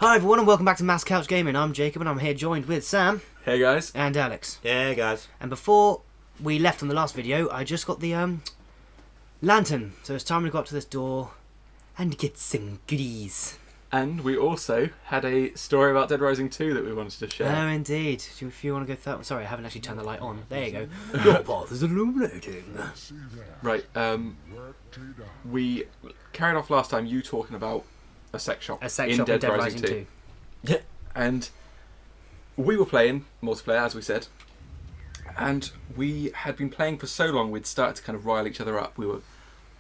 Hi everyone and welcome back to Mass Couch Gaming. I'm Jacob and I'm here joined with Sam. Hey guys. And Alex. Yeah, guys. And before we left on the last video, I just got the lantern. So it's time to go up to this door and get some goodies. And we also had a story about Dead Rising 2 that we wanted to share. Oh indeed. If you want to go through that, sorry, I haven't actually turned the light on. There you go. Your path is illuminating. Right, we carried off last time you talking about a sex shop, in Dead Rising 2. Yeah. And we were playing multiplayer, as we said, and we had been playing for so long we'd started to kind of rile each other up.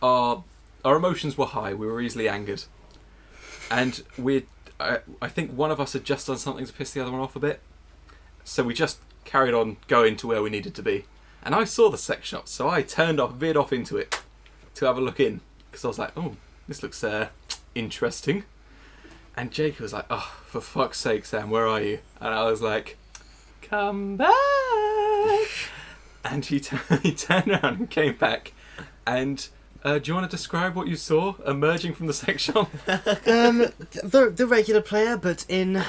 Our emotions were high, we were easily angered. And I think one of us had just done something to piss the other one off a bit. So we just carried on going to where we needed to be. And I saw the sex shop, so I veered off into it to have a look in. Because I was like, oh, this looks interesting. And Jake was like, oh, for fuck's sake, Sam, where are you? And I was like, come back. And he turned around and came back. And do you want to describe what you saw emerging from the sex shop? The regular player, but in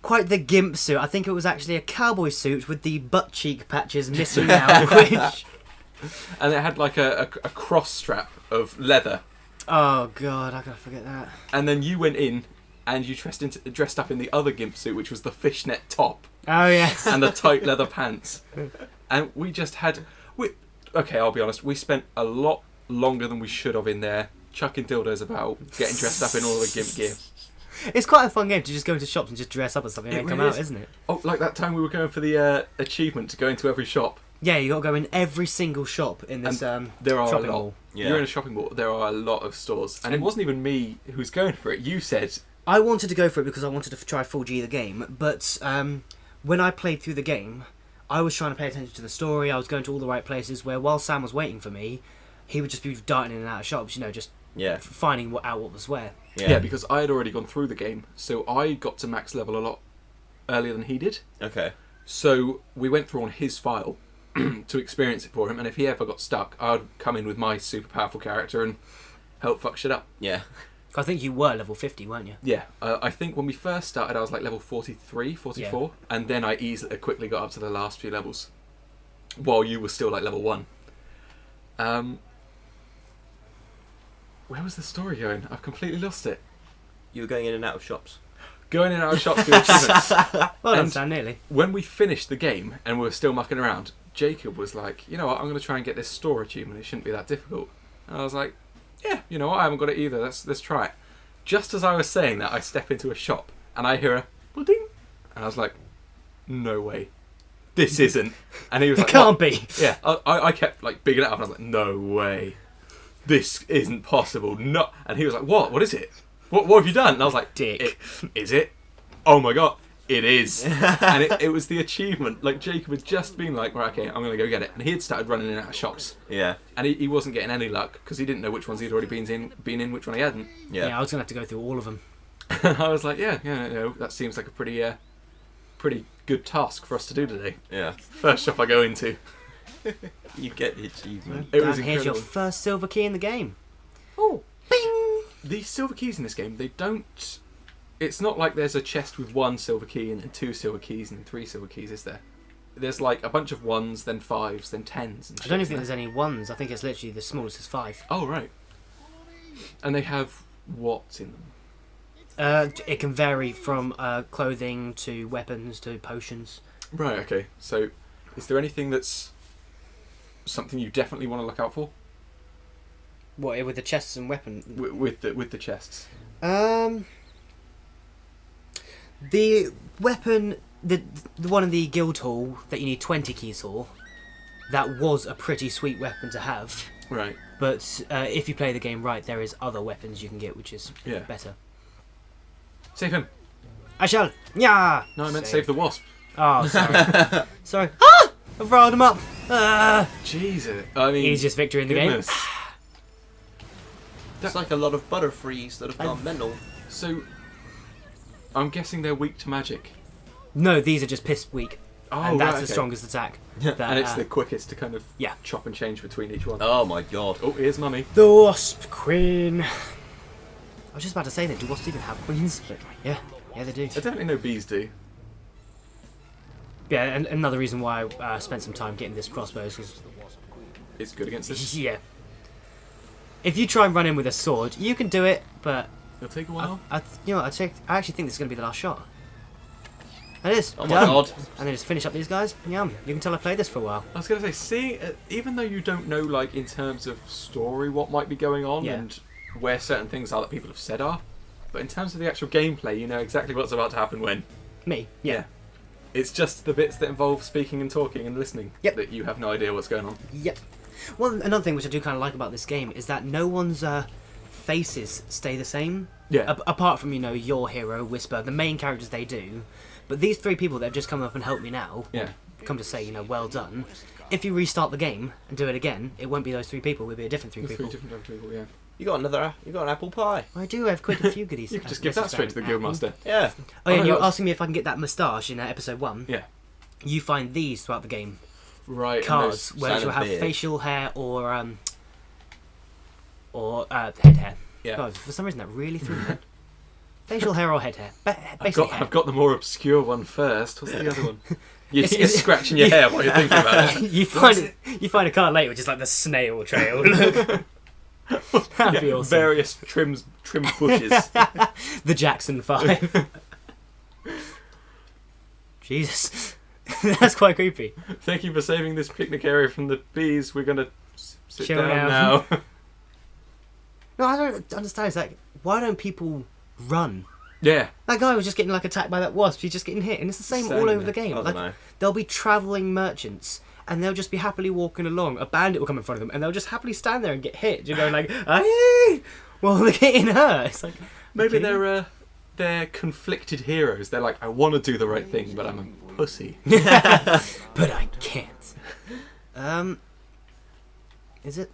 quite the gimp suit. I think it was actually a cowboy suit with the butt cheek patches missing out. And it had like a cross strap of leather. Oh god, I gotta forget that. And then you went in and you dressed up in the other gimp suit, which was the fishnet top. Oh yes. And the tight leather pants. And we just had... Okay, I'll be honest, we spent a lot longer than we should have in there, chucking dildos about, getting dressed up in all the gimp gear. It's quite a fun game to just go into shops and just dress up as something and then come out, isn't it? Oh, like that time we were going for the achievement to go into every shop. Yeah, you got to go in every single shop in this there are shopping a lot. mall. Yeah. You're in a shopping mall. There are a lot of stores, and it wasn't even me who's going for it. You said I wanted to go for it because I wanted to try full G the game, but when I played through the game, I was trying to pay attention to the story. I was going to all the right places. Where while Sam was waiting for me, he would just be darting in and out of shops, just finding out what was where. Yeah, because I had already gone through the game, so I got to max level a lot earlier than he did. Okay. So we went through on his file to experience it for him, and if he ever got stuck, I would come in with my super powerful character and help fuck shit up. Yeah. I think you were level 50, weren't you? Yeah. I think when we first started, I was like level 43, 44, and then I quickly got up to the last few levels, while you were still like level 1. Where was the story going? I've completely lost it. You were going in and out of shops. Going in and out of shops for achievements. Well done, Sam, nearly. When we finished the game and we were still mucking around, Jacob was like, you know what, I'm going to try and get this store achievement. It shouldn't be that difficult. And I was like, yeah, you know what, I haven't got it either. Let's try it. Just as I was saying that, I step into a shop and I hear a ding. And I was like, no way. This isn't. And he was like, it can't what? be. Yeah, I kept like bigging it up and I was like, no way. This isn't possible. No. And he was like, what? What is it? What have you done? And I was like, Dick. Is it? Oh my god, it is. And it was the achievement. Like, Jacob had just been like, right, okay, I'm going to go get it. And he had started running in and out of shops. Yeah. And he wasn't getting any luck because he didn't know which ones he'd already been in, which one he hadn't. Yeah, I was going to have to go through all of them. And I was like, yeah, that seems like a pretty good task for us to do today. Yeah. First shop I go into. You get the achievement. It was Dan, here's your incredible. first silver key in the game. Oh. Bing! The silver keys in this game, they don't... It's not like there's a chest with 1 silver key and then 2 silver keys and then 3 silver keys, is there? There's like a bunch of 1s, then 5s, then 10s and shit. I don't even think there's any 1s. I think it's literally the smallest is 5. Oh, right. And they have what in them? It can vary from clothing to weapons to potions. Right, okay. So, is there anything that's something you definitely want to look out for? What, with the chests and weapons? With the chests? The weapon, the one in the guild hall that you need 20 keys for, that was a pretty sweet weapon to have. Right. But if you play the game right, there is other weapons you can get, which is better. Save him. I shall. Yeah. No, I meant save the wasp. Oh, sorry. Sorry. Ah! I've riled him up. Ah! Jesus. I mean... Easiest victory in the game. It's like a lot of Butterfrees that have gone mental. So, I'm guessing they're weak to magic. No, these are just piss weak. Oh, and that's right, the okay. strongest attack. And it's the quickest to kind of yeah. chop and change between each one. Oh my god. Oh, here's mummy. The Wasp Queen. I was just about to say that. Do wasps even have queens? But yeah, they do. I definitely know bees do. Yeah, and another reason why I spent some time getting this crossbow is because It's good against this. yeah. If you try and run in with a sword, you can do it, but It'll take a while. I actually think this is going to be the last shot. It is. Oh my god. And then just finish up these guys. Yum. You can tell I played this for a while. I was going to say, even though you don't know, like, in terms of story what might be going on Yeah. and where certain things are that people have said are, but in terms of the actual gameplay, you know exactly what's about to happen when. Me. Yeah. It's just the bits that involve speaking and talking and listening Yep. that you have no idea what's going on. Yep. Well, another thing which I do kind of like about this game is that no one's faces stay the same. Yeah. Apart from, your hero, Whisper, the main characters they do. But these three people that have just come up and helped me now, Yeah. come to say, well done. If you restart the game and do it again, it won't be those three people, it'll be a different three people. Three different people, yeah. You got an apple pie. I do have quite a few goodies. You could just give that straight to the Guildmaster. Yeah. Oh yeah, and you were that's- asking me if I can get that moustache in episode 1. Yeah. You find these throughout the game. Right. and Cards, those- where Sign you'll of have beard. facial hair or head hair. Yeah. God, for some reason that really threw me. Facial hair or head hair. I've Basically got, hair. I've got the more obscure one first. What's the other one? You're, It's- you're scratching your hair while you're thinking about it. you find a card later which is like the snail trail. Look. That'd be Yeah, awesome. various trimmed bushes. The Jackson 5. Jesus. That's quite creepy. Thank you for saving this picnic area from the bees. We're gonna sit Chill down now. now. No, I don't understand. It's like, why don't people run? Yeah. That guy was just getting attacked by that wasp. He's just getting hit, and it's the same all Standing over the there. game. I don't know. There'll be travelling merchants, and they'll just be happily walking along. A bandit will come in front of them, and they'll just happily stand there and get hit. You're going like, "Aye!" Well, they're getting hurt. It's like Maybe okay. they're conflicted heroes. They're like, I want to do the right thing, but I'm a pussy. but I can't. Is it?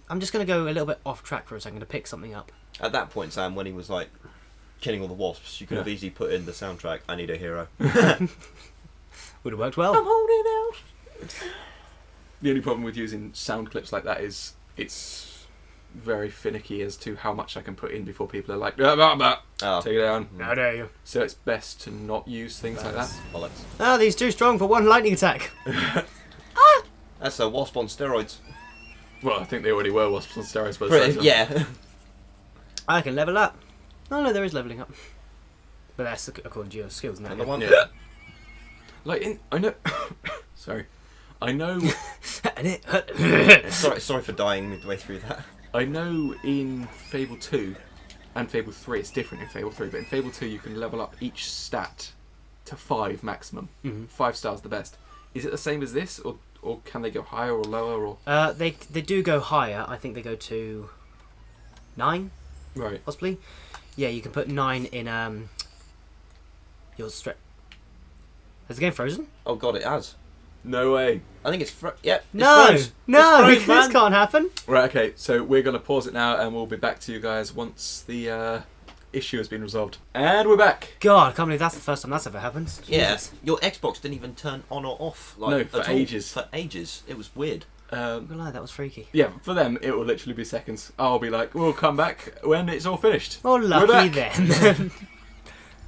I'm just gonna go a little bit off track for a second to pick something up. At that point, Sam, when he was like killing all the wasps, you could have Yeah. easily put in the soundtrack. I need a hero. Would have worked well. holding out. The only problem with using sound clips like that is it's very finicky as to how much I can put in before people are like, Oh, take it down. How dare you? So it's best to not use things like that. bollocks. Oh, these too strong for one lightning attack. That's a wasp on steroids. Well, I think they already were wasps on steroids, but it's Yeah. I can level up. Oh no, there is leveling up. But that's according to your skills now. Another one. Yeah. Like I know. Sorry, I know. Sorry for dying midway through that. I know in Fable 2 and Fable 3 it's different in Fable 3, but in Fable 2 you can level up each stat to 5 maximum. Mhm. 5 stars the best. Is it the same as this, or can they go higher or lower, or They do go higher. I think they go to 9, right? possibly. Yeah, you can put 9 in your strength. Has the game frozen? Oh god, it has. No way. I think it's Yep. It's No, froze. no, It's froze, this man. can't happen. Right. Okay. So we're gonna pause it now, and we'll be back to you guys once the issue has been resolved. And we're back. God, I can't believe that's the first time that's ever happened. Yeah, Jesus. your Xbox didn't even turn on or off. Like, No, for at all. ages. For ages, it was weird. I'm gonna lie, that was freaky. Yeah, for them it will literally be seconds. I'll be like, we'll come back when it's all finished. Oh, We're lucky back. then.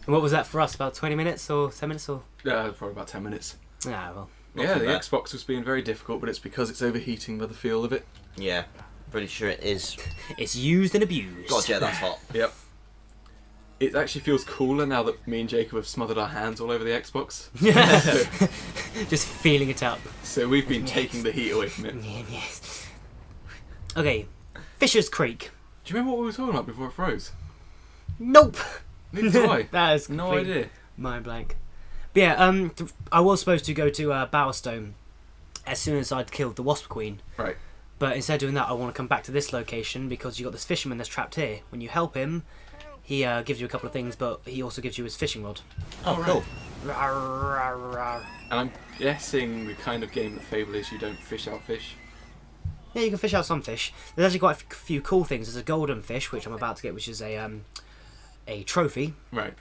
And what was that for us? About 20 minutes or 10 minutes or? Probably about 10 minutes. Ah, well. Not Yeah, too the bad. Xbox was being very difficult, but it's because it's overheating by the feel of it. Yeah, pretty sure it is. It's used and abused. God, yeah, that's hot. Yep. It actually feels cooler now that me and Jacob have smothered our hands all over the Xbox. Just feeling it up. So we've been taking the heat away from it. Yes. Okay, Fisher's Creek. Do you remember what we were talking about before it froze? Nope. Neither do I. That is No complete idea. mind blank. But yeah, I was supposed to go to Bowerstone as soon as I'd killed the Wasp Queen. Right. But instead of doing that, I want to come back to this location because you got this fisherman that's trapped here. When you help him, he gives you a couple of things, but he also gives you his fishing rod. Oh, cool. Yeah, And I'm guessing the kind of game that Fable is, you don't fish out fish. you can fish out some fish. There's actually quite a few cool things. There's a golden fish, which I'm about to get, which is a trophy. Right.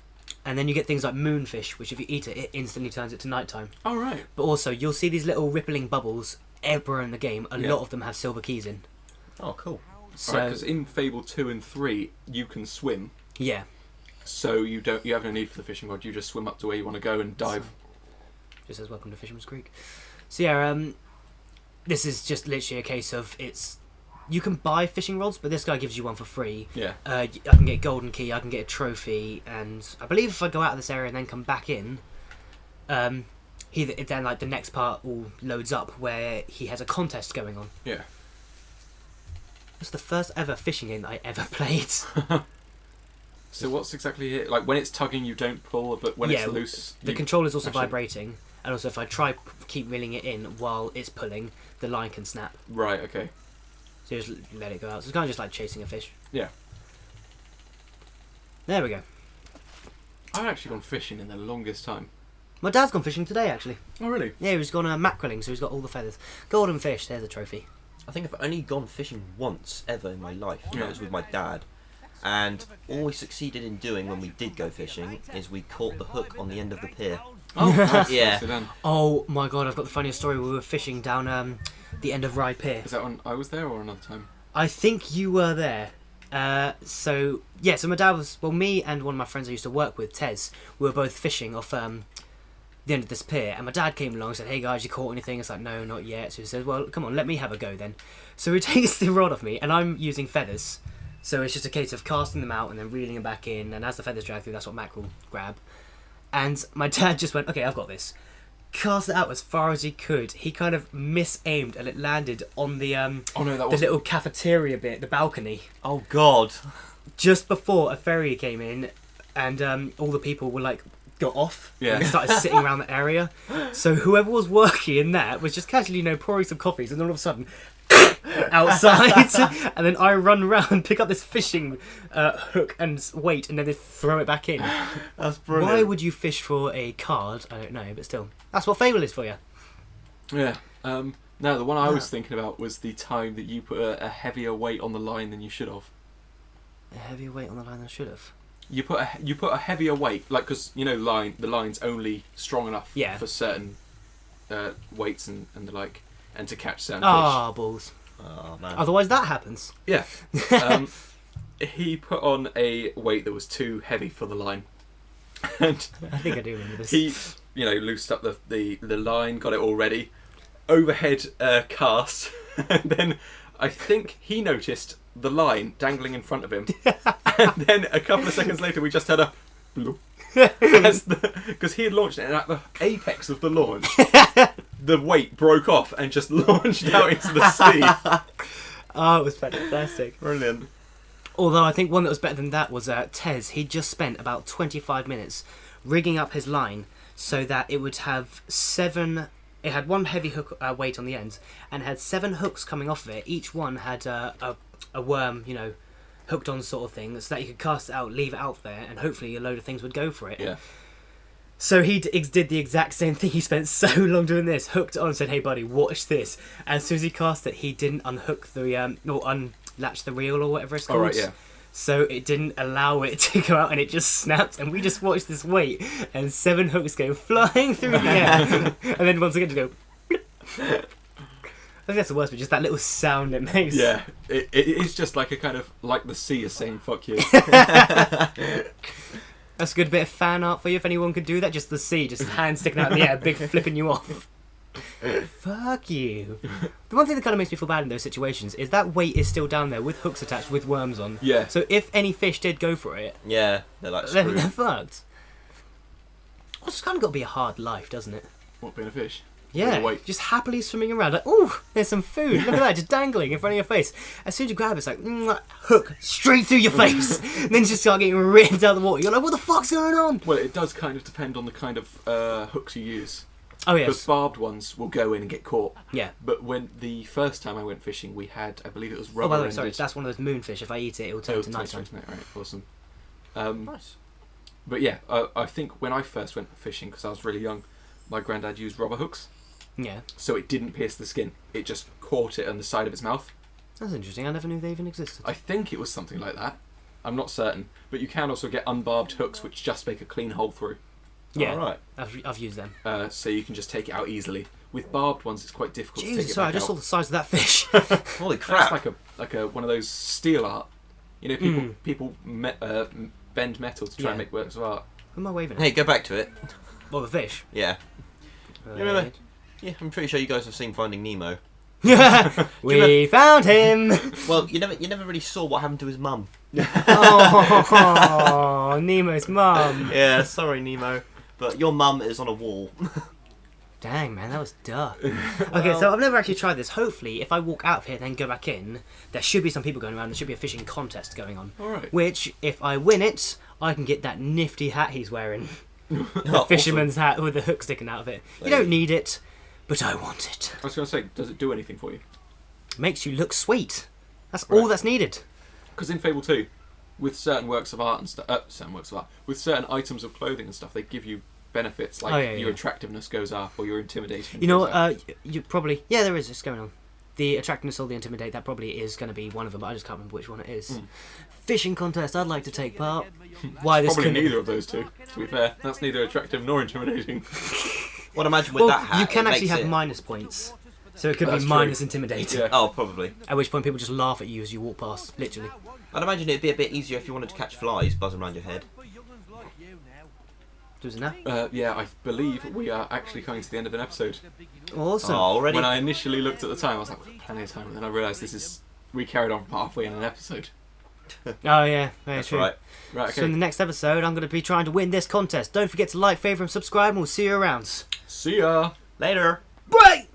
And then you get things like moonfish, which if you eat it, it instantly turns it to nighttime. Oh, right. But also, you'll see these little rippling bubbles everywhere in the game. A Yeah. lot of them have silver keys in. Oh, cool. So Because in Fable 2 and 3, you can swim, yeah, so you have no need for the fishing rod. You just swim up to where you want to go and dive. just says welcome to Fisherman's Creek. So yeah, this is just literally a case of you can buy fishing rods, but this guy gives you one for free. Yeah. I can get a golden key, I can get a trophy, and I believe if I go out of this area and then come back in, then like the next part all loads up where he has a contest going on. Yeah. It's the first ever fishing game that I ever played. So what's exactly here? Like when it's tugging, you don't pull, but when it's loose, the you controller's also actually- vibrating, and also if I try keep reeling it in while it's pulling, the line can snap. Right. Okay. So you just let it go out. So it's kind of just like chasing a fish. Yeah. There we go. I've actually gone fishing in the longest time. My dad's gone fishing today, actually. Oh really? Yeah, he's gone mackerelling, so he's got all the feathers. Golden fish, there's a trophy. I think I've only gone fishing once ever in my life, and Yeah. that was with my dad. And all we succeeded in doing when we did go fishing is we caught the hook on the end of the pier. Oh, nice. Yeah. Nicely done. Oh my god, I've got the funniest story. We were fishing down the end of Rye Pier. Is that when I was there or another time? I think you were there. So my dad was, me and one of my friends I used to work with, Tez, we were both fishing off the end of this pier, and my dad came along and said, "Hey guys, you caught anything?" It's like, "No, not yet." So he says, "Well, come on, let me have a go then." So he takes the rod off me, and I'm using feathers. So it's just a case of casting them out and then reeling them back in, and as the feathers drag through, that's what mackerel grab. And my dad just went, "Okay, I've got this." Cast it out as far as he could. He kind of misaimed, and it landed on the Oh no, that the was little cafeteria bit, the balcony, Oh God! just before a ferry came in, and all the people were like got off. Yeah. And they started sitting around the area. So whoever was working in that was just casually, pouring some coffees, and then all of a sudden, outside, and then I run around, pick up this fishing hook and weight, and then they throw it back in. That's Why would you fish for a card? I don't know, but still, that's what Fable is for you. Yeah. No, the one I was thinking about was the time that you put a heavier weight on the line than you should have. A heavier weight on the line than I should have. You put a heavier weight, like because the line's only strong enough Yeah. for certain weights and the like, and to catch certain Ah, balls. Oh man! Otherwise, that happens. fish. Yeah. He put on a weight that was too heavy for the line, and I think I do remember this. he, loosed up the line, got it all ready, overhead cast, and then I think he noticed the line dangling in front of him, and then a couple of seconds later we just had a bloop, because he had launched it, and at the apex of the launch, the weight broke off and just launched out into the sea. Oh, it was fantastic. Brilliant. Although I think one that was better than that was Tez. He'd just spent about 25 minutes rigging up his line so that it would have 7... It had one heavy hook weight on the end, and had 7 hooks coming off of it. Each one had a worm, hooked on sort of thing, so that you could cast it out, leave it out there, and hopefully a load of things would go for it. Yeah. So he did the exact same thing. He spent so long doing this, hooked it on and said, "Hey buddy, watch this." And as soon as he cast it, he didn't unhook the or unlatch the reel or whatever it's called. All right, yeah. So it didn't allow it to go out, and it just snapped, and we just watched this weight and 7 hooks go flying through the air, and then once again to go. I think that's the worst, but just that little sound it makes. Yeah, it is just like a kind of like the sea is saying "fuck you." That's a good bit of fan art for you if anyone could do that. Just the sea, just hand sticking out in the air, big flipping you off. Fuck you. The one thing that kind of makes me feel bad in those situations is that weight is still down there with hooks attached with worms on. Yeah. So if any fish did go for it, Yeah, they're like they're screwed. fucked. Well, it's kind of got to be a hard life, doesn't it? What, being a fish? Yeah, Weight. just happily swimming around like, oh, there's some food. Look at that, just dangling in front of your face. As soon as you grab it, it's like, hook straight through your face. And then you just start getting ripped out of the water. You're like, what the fuck's going on? Well, it does kind of depend on the kind of hooks you use. Oh, Because yes. barbed ones will go in and get caught. Yeah. But when the first time I went fishing, we had, I believe it was Oh, rubber by the way, ended. sorry, that's one of those moonfish. If I eat it, it will turn to nighttime. Right, awesome. Nice. But yeah, I think when I first went fishing, because I was really young, my granddad used rubber hooks, Yeah. so it didn't pierce the skin. It just caught it on the side of its mouth. That's interesting. I never knew they even existed. I think it was something like that. I'm not certain. But you can also get unbarbed hooks, which just make a clean hole through. Yeah. All right. I've used them. So you can just take it out easily. With barbed ones, it's quite difficult to take Jesus, it sorry, I back just out. saw the size of that fish. Holy That's crap! like a one of those steel art. You know, people bend metal to try and make works of art. Who am I waving at? Hey, go back to it. Oh, the fish. Yeah. You remember? Yeah, I'm pretty sure you guys have seen Finding Nemo. We found him. Well, you never really saw what happened to his mum. Oh, Nemo's mum. Yeah, sorry, Nemo, but your mum is on a wall. Dang, man, that was dark. Okay, so I've never actually tried this. Hopefully, if I walk out of here and then go back in, there should be some people going around. There should be a fishing contest going on. All right. Which, if I win it, I can get that nifty hat he's wearing. The Oh, fisherman's hat with the hook sticking out of it. You don't need it, but I want it. I was going to say, does it do anything for you? Makes you look sweet. That's Right. all that's needed. Because in Fable 2, with certain works of art and with certain items of clothing and stuff, they give you benefits like your attractiveness goes up or your intimidation. You know goes up. what? You probably there is this going on. The attractiveness or the intimidate, that probably is going to be one of them. But I just can't remember which one it is. Fishing contest. I'd like to take part. Why this? Probably couldn't- neither of those two. To be fair, that's neither attractive nor intimidating. Well, imagine with Well, that hat, you can it actually makes have it... minus points, so it could That's be true. minus intimidating. Yeah. Oh, probably. At which point people just laugh at you as you walk past. Literally. I'd imagine it'd be a bit easier if you wanted to catch flies buzzing around your head. Does it now? Yeah, I believe we are actually coming to the end of an episode. Awesome. Oh, already? When I initially looked at the time, I was like, "We've got plenty of time," and then I realised we carried on halfway in an episode. Oh yeah, very That's true. right. Right, So in okay. the next episode, I'm going to be trying to win this contest. Don't forget to like, favourite, and subscribe, and we'll see you around. See ya! Later. Bye!